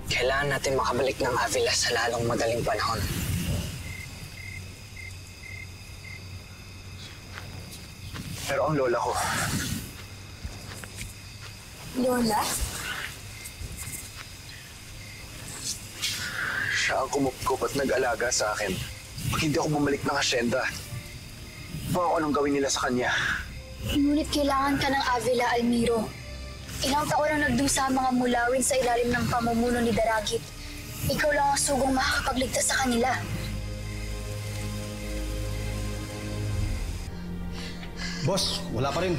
Kailangan natin makabalik ng Avila sa lalong madaling panahon. Pero ang lola ko... Lola? Siya ang kumupkop at nag-alaga sa akin. Pag hindi ako bumalik ng asyenda, baka anong gawin nila sa kanya? Ngunit kailangan ka ng Avila, Almiro. Ilang taon ang nagdusa ang mga mulawin sa ilalim ng pamumuno ni Daragit. Ikaw lang ang sugong makakapagligtas sa kanila. Boss, wala pa rin.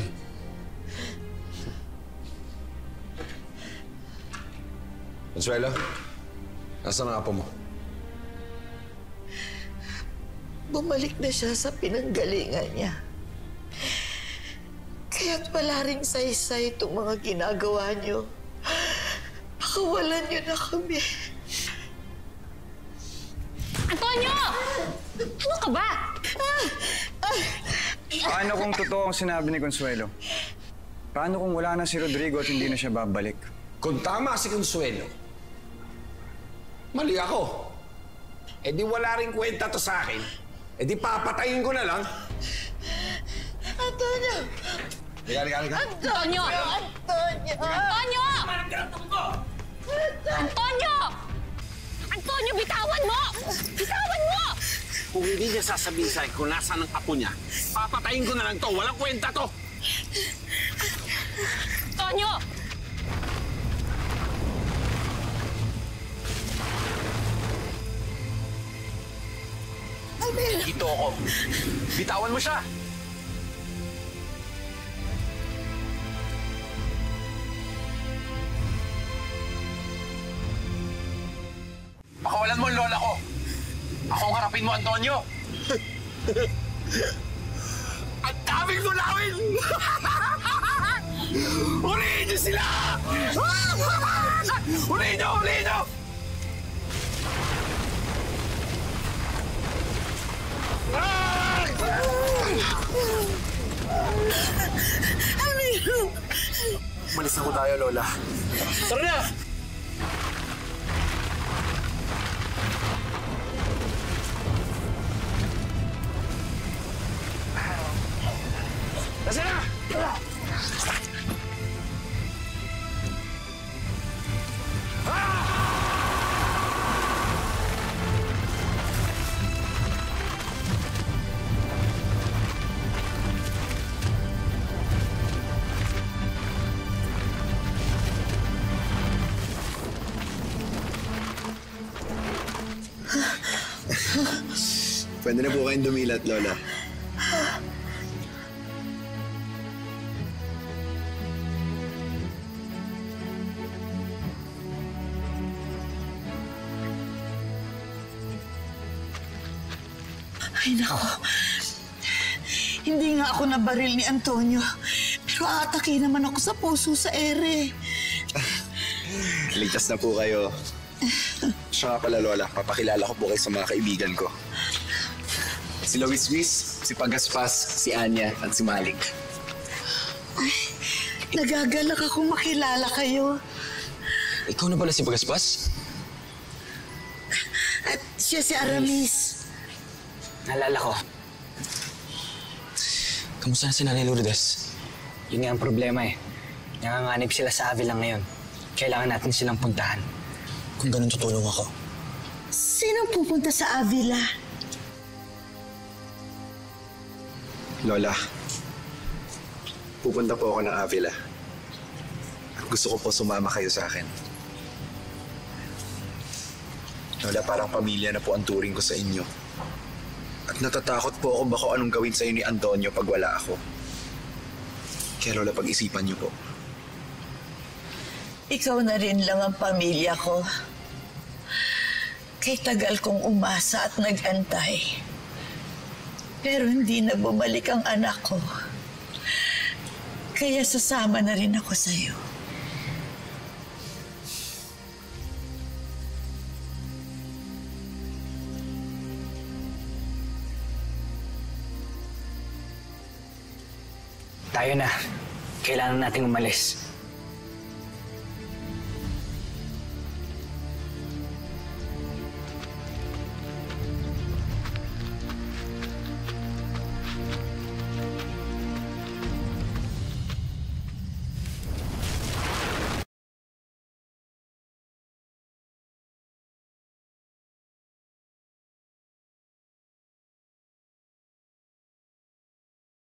Consuelo, nasaan ang apo mo? Bumalik na siya sa pinanggalingan niya. Kaya't wala ring saysay itong mga ginagawa niyo. Pakawalan niyo na kami. Antonio! Ano ka ba? Paano kung totoo ang sinabi ni Consuelo? Paano kung wala na si Rodrigo at hindi na siya babalik? Kung tama si Consuelo, mali ako. Eh di wala rin kwenta to sa akin. Eh di papatayin ko na lang. Antonio! Halika. Antonio! Antonio! Antonio! Antonio! Antonio, bitawan mo! Bitawan mo! Kung hindi niya sasabihin sa'yo kung nasaan ang apo niya, papatayin ko na lang to. Walang kwenta to. Antonio! Ito ako. Bitawan mo siya. Pakawalan mo ang lola ko. Ako ang harapin mo, Antonio. Ang daming mulawin! Huliin niyo sila! Huliin niyo! Huliin niyo! Malis na ko tayo, Lola. Tara na! Nasaan na? Pwede na po kayong dumilat, Lola. Ay, nako. Hindi nga ako nabaril ni Antonio. Pero aatake naman ako sa puso sa ere. Ligtas na po kayo. Siya nga pala, Lola. Papakilala ko po kayo sa mga kaibigan ko. Si Luis, si Pagaspas, si Anya, at si Malik. Ay, nagagalak akong makilala kayo. Ikaw na pala si Pagaspas? At siya si Aramis. Naalala ko. Kamusta na si Nanay Lourdes? Yun nga ang problema eh. Nanganganib sila sa Avila ngayon. Kailangan natin silang puntahan. Kung ganun, tutulong ako. Sino pupunta sa Avila? Lola, pupunta po ako ng Avila. At gusto ko po sumama kayo sa akin. Lola, parang pamilya na po ang turing ko sa inyo. At natatakot po ako baka anong gawin sa inyo ni Antonio pag wala ako. Kaya Lola, pag-isipan niyo po. Ikaw na rin lang ang pamilya ko. Kay tagal kong umasa at nag-antay. Pero hindi na bumalik ang anak ko. Kaya sasama na rin ako sa'yo. Tayo na. Kailangan nating umalis.